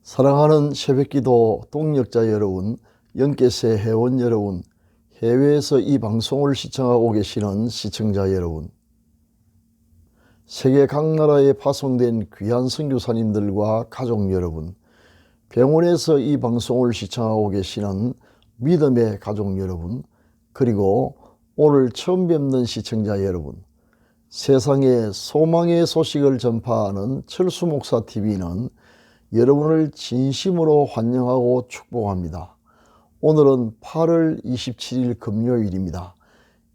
사랑하는 새벽기도 동역자 여러분, 영계세 회원 여러분, 해외에서 이 방송을 시청하고 계시는 시청자 여러분, 세계 각 나라에 파송된 귀한 선교사님들과 가족 여러분, 병원에서 이 방송을 시청하고 계시는 믿음의 가족 여러분, 그리고 오늘 처음 뵙는 시청자 여러분, 세상에 소망의 소식을 전파하는 철수목사TV는 여러분을 진심으로 환영하고 축복합니다. 오늘은 8월 27일 금요일입니다.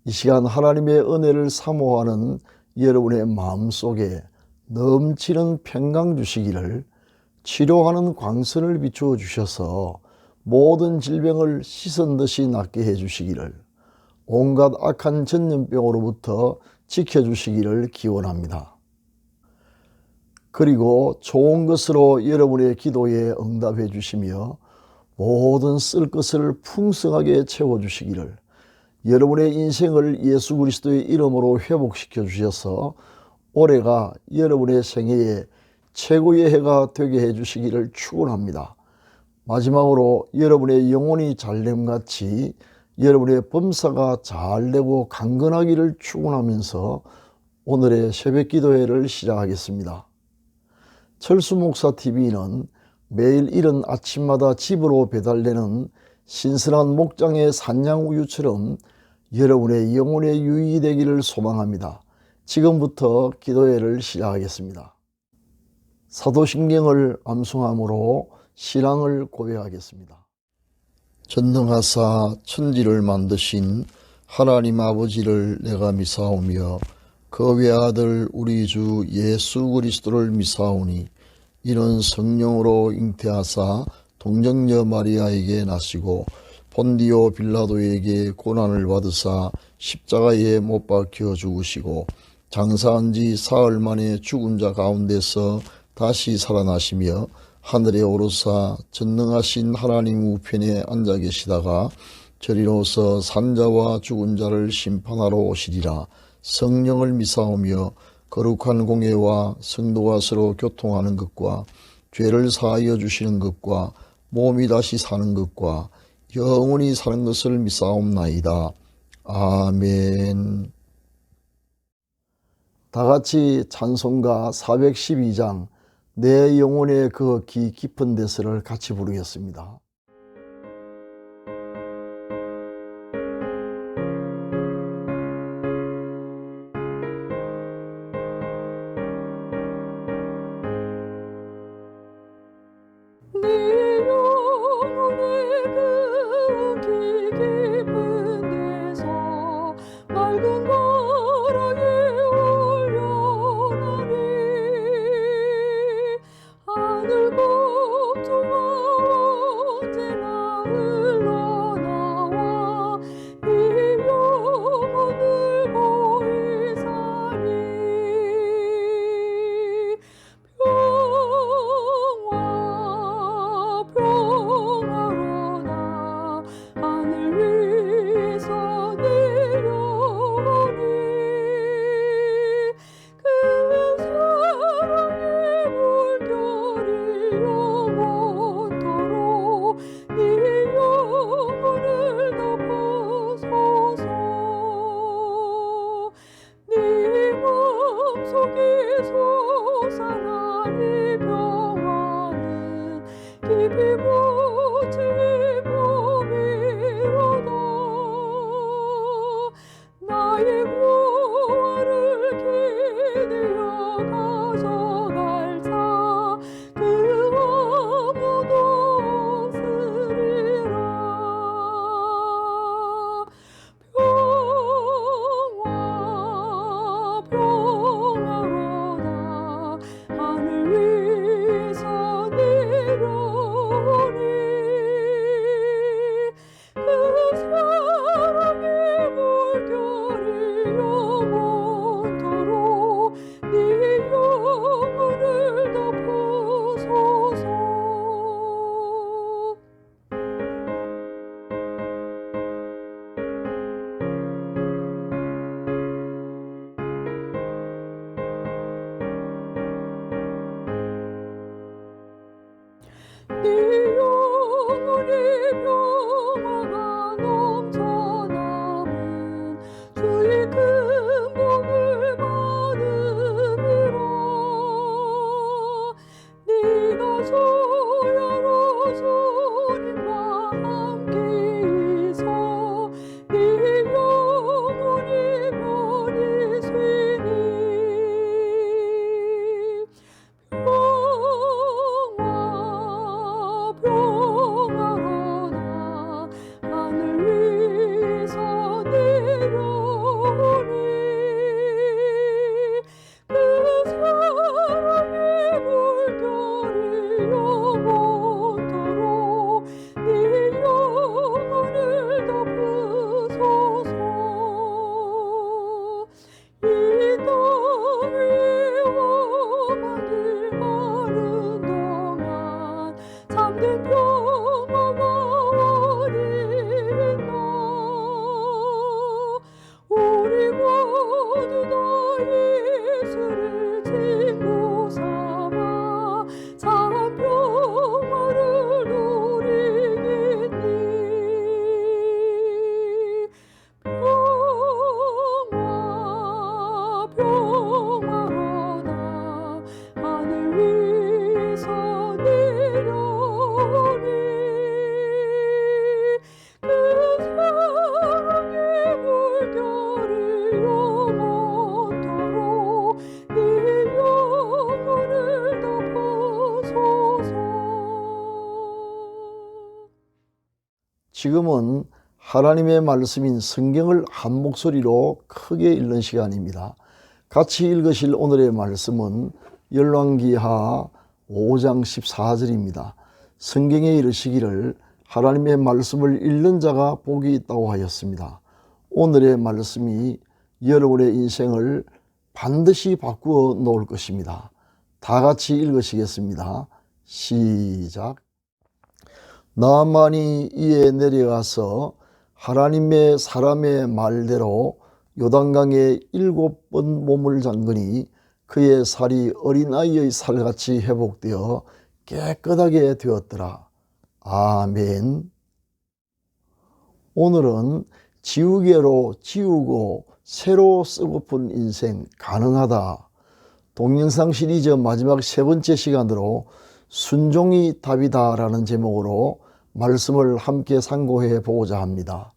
이 시간 하나님의 은혜를 사모하는 여러분의 마음속에 넘치는 평강 주시기를, 치료하는 광선을 비추어 주셔서 모든 질병을 씻은 듯이 낫게 해주시기를, 온갖 악한 전염병으로부터 지켜주시기를 기원합니다. 그리고 좋은 것으로 여러분의 기도에 응답해 주시며 모든 쓸 것을 풍성하게 채워주시기를, 여러분의 인생을 예수 그리스도의 이름으로 회복시켜 주셔서 올해가 여러분의 생애에 최고의 해가 되게 해주시기를 축원합니다. 마지막으로 여러분의 영혼이 잘됨같이 여러분의 범사가 잘되고 강건하기를 축원하면서 오늘의 새벽기도회를 시작하겠습니다. 철수목사TV는 매일 이른 아침마다 집으로 배달되는 신선한 목장의 산양우유처럼 여러분의 영혼의 유익이 되기를 소망합니다. 지금부터 기도회를 시작하겠습니다. 사도신경을 암송함으로 신앙을 고백하겠습니다. 전능하사 천지를 만드신 하나님 아버지를 내가 미사오며 그 외아들 우리 주 예수 그리스도를 미사오니, 이는 성령으로 잉태하사 동정녀 마리아에게 나시고 본디오 빌라도에게 고난을 받으사 십자가에 못 박혀 죽으시고 장사한 지 사흘 만에 죽은 자 가운데서 다시 살아나시며 하늘에 오르사 전능하신 하나님 우편에 앉아 계시다가 저리로서 산자와 죽은 자를 심판하러 오시리라. 성령을 미사오며 거룩한 공예와 성도가 서로 교통하는 것과 죄를 사하여 주시는 것과 몸이 다시 사는 것과 영원히 사는 것을 미사옵나이다. 아멘. 다같이 찬송가 412장 내 영혼의 그 기 깊은 데서를 같이 부르겠습니다. 하늘 위에서 내려오니 지금은 하나님의 말씀인 성경을 한 목소리로 크게 읽는 시간입니다. 같이 읽으실 오늘의 말씀은 열왕기하 5장 14절입니다. 성경에 이르시기를 하나님의 말씀을 읽는 자가 복이 있다고 하였습니다. 오늘의 말씀이 여러분의 인생을 반드시 바꾸어 놓을 것입니다. 다 같이 읽으시겠습니다. 시작. 나만이 이에 내려가서 하나님의 사람의 말대로 요단강에 7번 몸을 잠그니 그의 살이 어린아이의 살같이 회복되어 깨끗하게 되었더라. 아멘. 오늘은 지우개로 지우고 새로 쓰고픈 인생 가능하다. 동영상 시리즈 마지막 3번째 시간으로 순종이 답이다 라는 제목으로 말씀을 함께 상고해 보고자 합니다.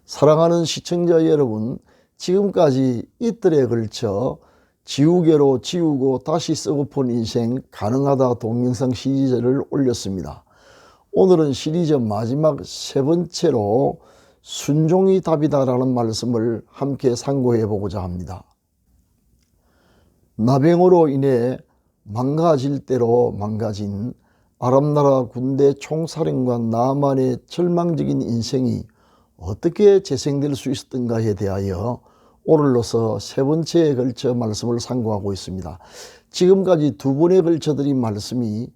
사랑하는 시청자 여러분, 지금까지 이틀에 걸쳐 지우개로 지우고 다시 쓰고픈 인생 가능하다 동영상 시리즈를 올렸습니다. 오늘은 시리즈 마지막 3번째로 순종이 답이다 라는 말씀을 함께 상고해 보고자 합니다. 나병으로 인해 망가질 대로 망가진 아람나라 군대 총사령관 나만의 절망적인 인생이 어떻게 재생될 수 있었던가에 대하여 오늘로서 3번째에 걸쳐 말씀을 상고하고 있습니다. 지금까지 2번에 걸쳐 드린 말씀이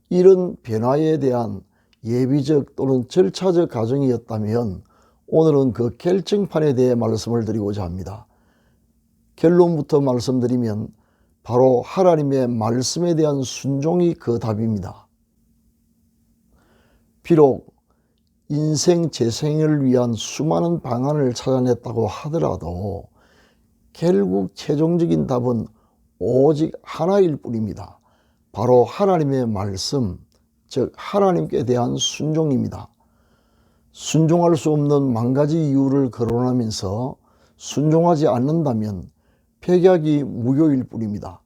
이런 변화에 대한 예비적 또는 절차적 과정이었다면 오늘은 그 결정판에 대해 말씀을 드리고자 합니다. 결론부터 말씀드리면 바로 하나님의 말씀에 대한 순종이 그 답입니다. 비록 인생 재생을 위한 수많은 방안을 찾아냈다고 하더라도 결국 최종적인 답은 오직 하나일 뿐입니다. 바로 하나님의 말씀, 즉 하나님께 대한 순종입니다. 순종할 수 없는 10,000가지 이유를 거론하면서 순종하지 않는다면 백약이 무효일 뿐입니다.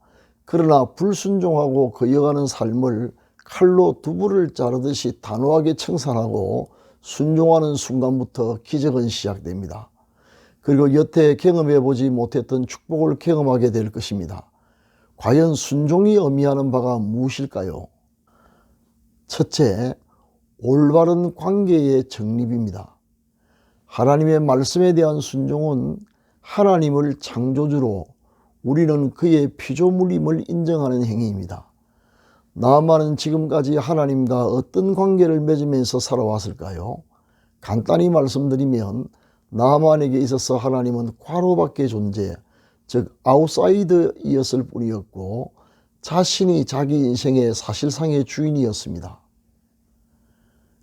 그러나 불순종하고 거여가는 삶을 칼로 두부를 자르듯이 단호하게 청산하고 순종하는 순간부터 기적은 시작됩니다. 그리고 여태 경험해 보지 못했던 축복을 경험하게 될 것입니다. 과연 순종이 의미하는 바가 무엇일까요? 첫째, 올바른 관계의 정립입니다. 하나님의 말씀에 대한 순종은 하나님을 창조주로 우리는 그의 피조물임을 인정하는 행위입니다. 나만은 지금까지 하나님과 어떤 관계를 맺으면서 살아왔을까요? 간단히 말씀드리면 나만에게 있어서 하나님은 괄호 밖의 존재, 즉 아웃사이더이었을 뿐이었고 자신이 자기 인생의 사실상의 주인이었습니다.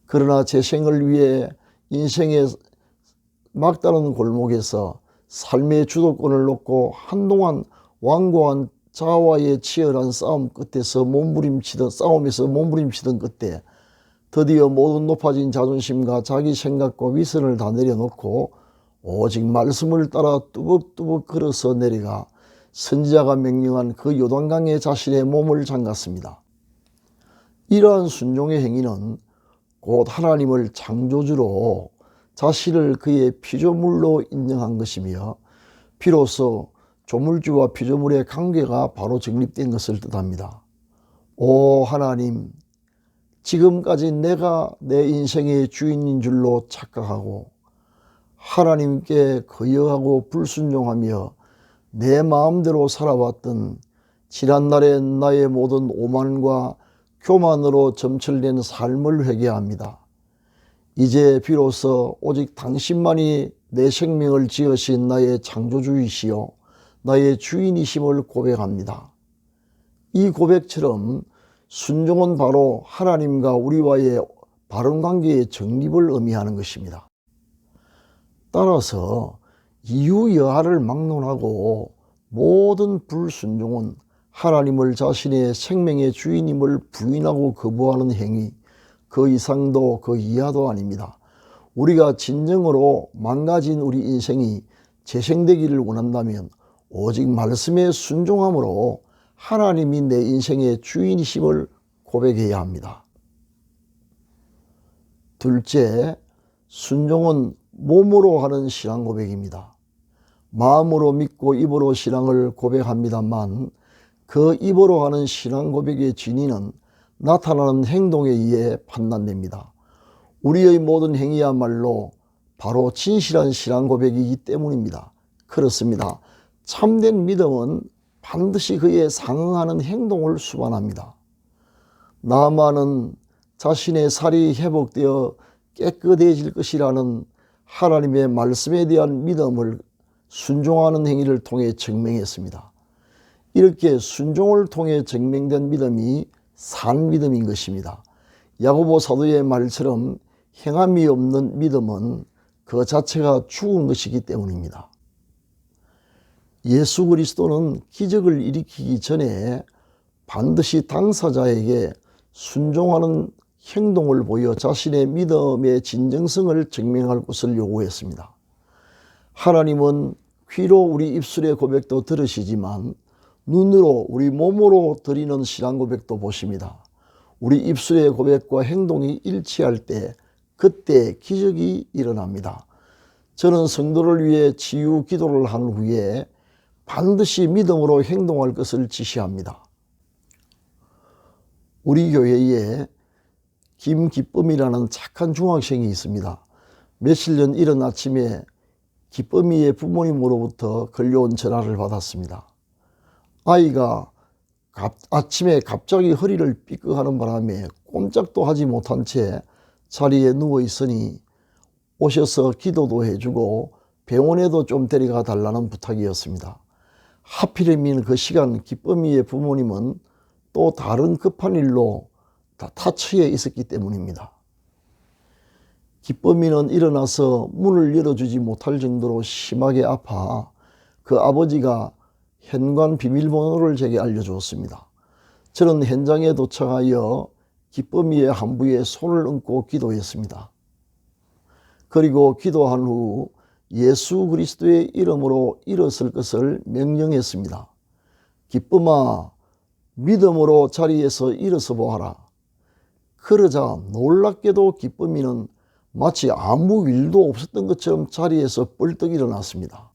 그러나 재생을 위해 인생의 막다른 골목에서 삶의 주도권을 놓고 한동안 완고한 자아와의 치열한 싸움에서 몸부림치던 끝에 드디어 모든 높아진 자존심과 자기 생각과 위선을 다 내려놓고 오직 말씀을 따라 뚜벅뚜벅 걸어서 내려가 선지자가 명령한 그 요단강에 자신의 몸을 잠갔습니다. 이러한 순종의 행위는 곧 하나님을 창조주로 자신을 그의 피조물로 인정한 것이며 비로소 조물주와 피조물의 관계가 바로 정립된 것을 뜻합니다. 오 하나님, 지금까지 내가 내 인생의 주인인 줄로 착각하고 하나님께 거역하고 불순종하며 내 마음대로 살아왔던 지난날의 나의 모든 오만과 교만으로 점철된 삶을 회개합니다. 이제 비로소 오직 당신만이 내 생명을 지으신 나의 창조주이시요 나의 주인이심을 고백합니다. 이 고백처럼 순종은 바로 하나님과 우리와의 바른 관계의 정립을 의미하는 것입니다. 따라서 이유 여하를 막론하고 모든 불순종은 하나님을 자신의 생명의 주인임을 부인하고 거부하는 행위, 그 이상도 그 이하도 아닙니다. 우리가 진정으로 망가진 우리 인생이 재생되기를 원한다면 오직 말씀에 순종함으로 하나님이 내 인생의 주인이심을 고백해야 합니다. 둘째, 순종은 몸으로 하는 신앙 고백입니다. 마음으로 믿고 입으로 신앙을 고백합니다만 그 입으로 하는 신앙 고백의 진위는 나타나는 행동에 의해 판단됩니다. 우리의 모든 행위야말로 바로 진실한 신앙 고백이기 때문입니다. 그렇습니다. 참된 믿음은 반드시 그에 상응하는 행동을 수반합니다. 나아만은 자신의 살이 회복되어 깨끗해질 것이라는 하나님의 말씀에 대한 믿음을 순종하는 행위를 통해 증명했습니다. 이렇게 순종을 통해 증명된 믿음이 산 믿음인 것입니다. 야고보 사도의 말처럼 행함이 없는 믿음은 그 자체가 죽은 것이기 때문입니다. 예수 그리스도는 기적을 일으키기 전에 반드시 당사자에게 순종하는 행동을 보여 자신의 믿음의 진정성을 증명할 것을 요구했습니다. 하나님은 귀로 우리 입술의 고백도 들으시지만 눈으로 우리 몸으로 드리는 신앙 고백도 보십니다. 우리 입술의 고백과 행동이 일치할 때 그때 기적이 일어납니다. 저는 성도를 위해 치유 기도를 한 후에 반드시 믿음으로 행동할 것을 지시합니다. 우리 교회에 김기쁨이라는 착한 중학생이 있습니다. 며칠 전 이른 아침에 기쁨이의 부모님으로부터 걸려온 전화를 받았습니다. 아이가 아침에 갑자기 허리를 삐끗하는 바람에 꼼짝도 하지 못한 채 자리에 누워 있으니 오셔서 기도도 해주고 병원에도 좀 데려가 달라는 부탁이었습니다. 하필이면 그 시간 기쁨이의 부모님은 또 다른 급한 일로 타처에 있었기 때문입니다. 기쁨이는 일어나서 문을 열어주지 못할 정도로 심하게 아파 그 아버지가 현관 비밀번호를 제게 알려주었습니다. 저는 현장에 도착하여 기쁨이의 한부에 손을 얹고 기도했습니다. 그리고 기도한 후 예수 그리스도의 이름으로 일어설 것을 명령했습니다. 기쁨아, 믿음으로 자리에서 일어서 보아라. 그러자 놀랍게도 기쁨이는 마치 아무 일도 없었던 것처럼 자리에서 뻘떡 일어났습니다.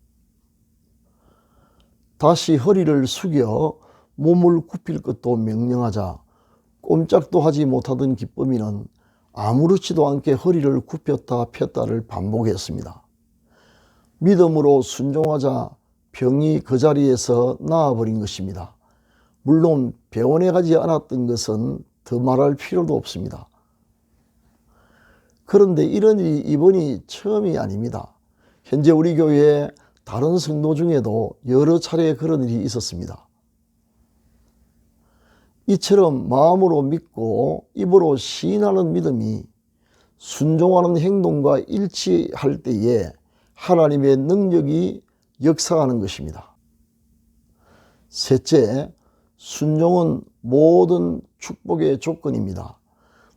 다시 허리를 숙여 몸을 굽힐 것도 명령하자 꼼짝도 하지 못하던 기쁨이는 아무렇지도 않게 허리를 굽혔다 폈다를 반복했습니다. 믿음으로 순종하자 병이 그 자리에서 나아버린 것입니다. 물론 병원에 가지 않았던 것은 더 말할 필요도 없습니다. 그런데 이런 일이 이번이 처음이 아닙니다. 현재 우리 교회에 다른 성도 중에도 여러 차례 그런 일이 있었습니다. 이처럼 마음으로 믿고 입으로 시인하는 믿음이 순종하는 행동과 일치할 때에 하나님의 능력이 역사하는 것입니다. 셋째, 순종은 모든 축복의 조건입니다.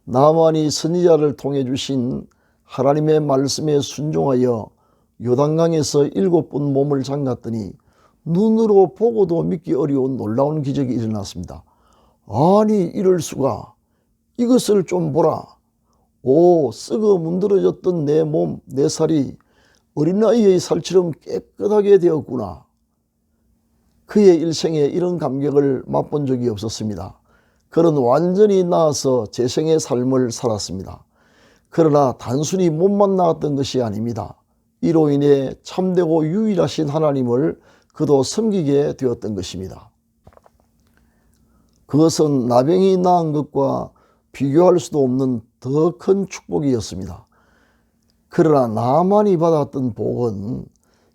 나만이 선지자를 통해 주신 하나님의 말씀에 순종하여 요단강에서 7번 몸을 잠갔더니 눈으로 보고도 믿기 어려운 놀라운 기적이 일어났습니다. 아니, 이럴 수가. 이것을 좀 보라. 오, 썩어 문드러졌던 내 몸, 내 살이 어린아이의 살처럼 깨끗하게 되었구나. 그의 일생에 이런 감격을 맛본 적이 없었습니다. 그는 완전히 나아서 재생의 삶을 살았습니다. 그러나 단순히 몸만 나았던 것이 아닙니다. 이로 인해 참되고 유일하신 하나님을 그도 섬기게 되었던 것입니다. 그것은 나병이 나은 것과 비교할 수도 없는 더 큰 축복이었습니다. 그러나 나만이 받았던 복은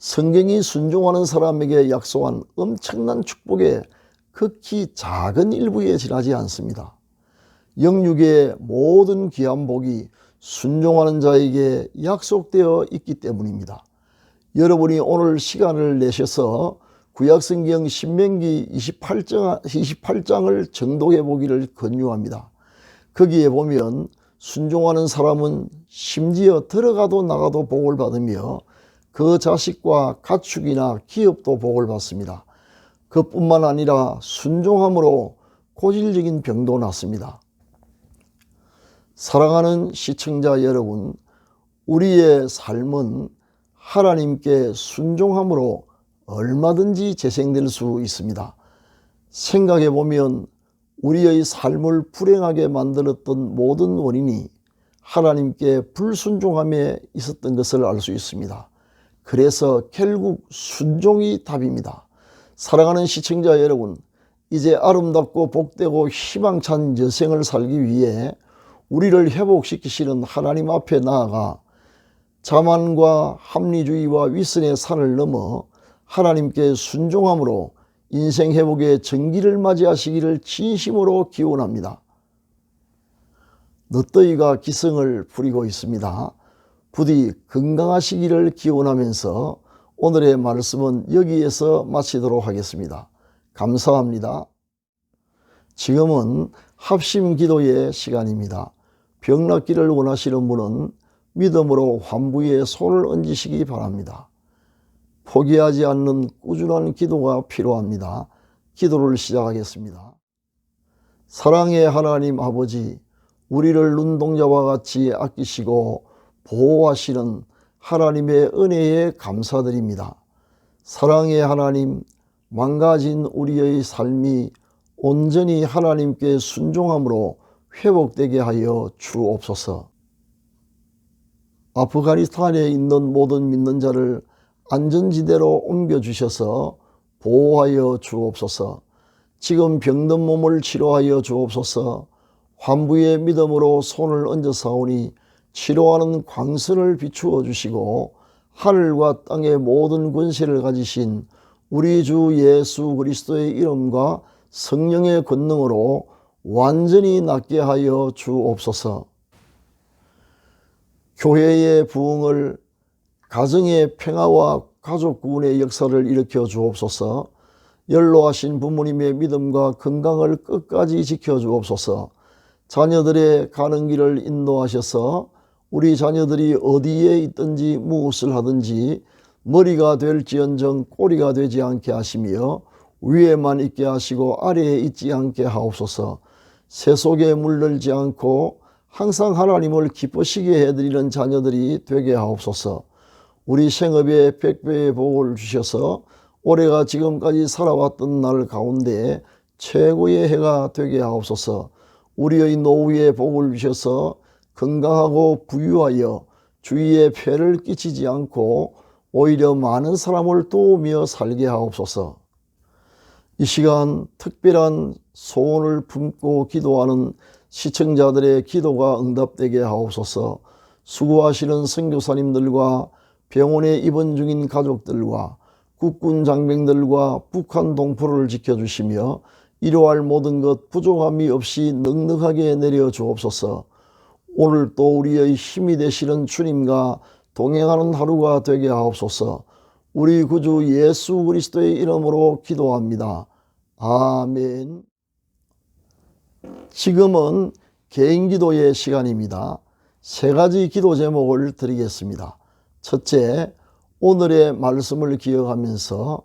성경이 순종하는 사람에게 약속한 엄청난 축복의 극히 작은 일부에 지나지 않습니다. 영육의 모든 귀한 복이 순종하는 자에게 약속되어 있기 때문입니다. 여러분이 오늘 시간을 내셔서 구약성경 신명기 28장을 정독해 보기를 권유합니다. 거기에 보면 순종하는 사람은 심지어 들어가도 나가도 복을 받으며 그 자식과 가축이나 기업도 복을 받습니다. 그뿐만 아니라 순종함으로 고질적인 병도 낫습니다. 사랑하는 시청자 여러분, 우리의 삶은 하나님께 순종함으로 얼마든지 재생될 수 있습니다. 생각해 보면 우리의 삶을 불행하게 만들었던 모든 원인이 하나님께 불순종함에 있었던 것을 알 수 있습니다. 그래서 결국 순종이 답입니다. 사랑하는 시청자 여러분, 이제 아름답고 복되고 희망찬 여생을 살기 위해 우리를 회복시키시는 하나님 앞에 나아가 자만과 합리주의와 위선의 산을 넘어 하나님께 순종함으로 인생 회복의 전기를 맞이하시기를 진심으로 기원합니다. 너더위가 기승을 부리고 있습니다. 부디 건강하시기를 기원하면서 오늘의 말씀은 여기에서 마치도록 하겠습니다. 감사합니다. 지금은 합심 기도의 시간입니다. 병 낫기를 원하시는 분은 믿음으로 환부에 손을 얹으시기 바랍니다. 포기하지 않는 꾸준한 기도가 필요합니다. 기도를 시작하겠습니다. 사랑의 하나님 아버지, 우리를 눈동자와 같이 아끼시고 보호하시는 하나님의 은혜에 감사드립니다. 사랑의 하나님, 망가진 우리의 삶이 온전히 하나님께 순종함으로 회복되게 하여 주옵소서. 아프가니스탄에 있는 모든 믿는 자를 안전지대로 옮겨주셔서 보호하여 주옵소서. 지금 병든 몸을 치료하여 주옵소서. 환부의 믿음으로 손을 얹어사오니 치료하는 광선을 비추어 주시고 하늘과 땅의 모든 권세를 가지신 우리 주 예수 그리스도의 이름과 성령의 권능으로 완전히 낫게 하여 주옵소서. 교회의 부흥을, 가정의 평화와 가족 구원의 역사를 일으켜 주옵소서. 연로하신 부모님의 믿음과 건강을 끝까지 지켜 주옵소서. 자녀들의 가는 길을 인도하셔서 우리 자녀들이 어디에 있든지 무엇을 하든지 머리가 될지언정 꼬리가 되지 않게 하시며 위에만 있게 하시고 아래에 있지 않게 하옵소서. 새 속에 물들지 않고 항상 하나님을 기쁘시게 해드리는 자녀들이 되게 하옵소서. 우리 생업에 백배의 복을 주셔서 올해가 지금까지 살아왔던 날 가운데 최고의 해가 되게 하옵소서. 우리의 노후에 복을 주셔서 건강하고 부유하여 주위에 폐를 끼치지 않고 오히려 많은 사람을 도우며 살게 하옵소서. 이 시간 특별한 소원을 품고 기도하는 시청자들의 기도가 응답되게 하옵소서. 수고하시는 선교사님들과 병원에 입원 중인 가족들과 국군 장병들과 북한 동포를 지켜주시며 이루할 모든 것 부족함이 없이 넉넉하게 내려 주옵소서. 오늘 또 우리의 힘이 되시는 주님과 동행하는 하루가 되게 하옵소서. 우리 구주 예수 그리스도의 이름으로 기도합니다. 아멘. 지금은 개인기도의 시간입니다. 세 가지 기도 제목을 드리겠습니다. 첫째, 오늘의 말씀을 기억하면서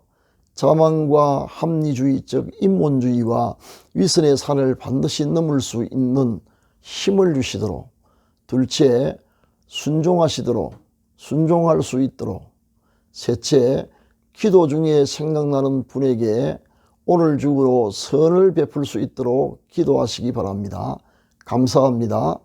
자만과 합리주의적 인본주의와 위선의 산을 반드시 넘을 수 있는 힘을 주시도록. 둘째, 순종할 수 있도록. 셋째, 기도 중에 생각나는 분에게 오늘 중으로 선을 베풀 수 있도록 기도하시기 바랍니다. 감사합니다.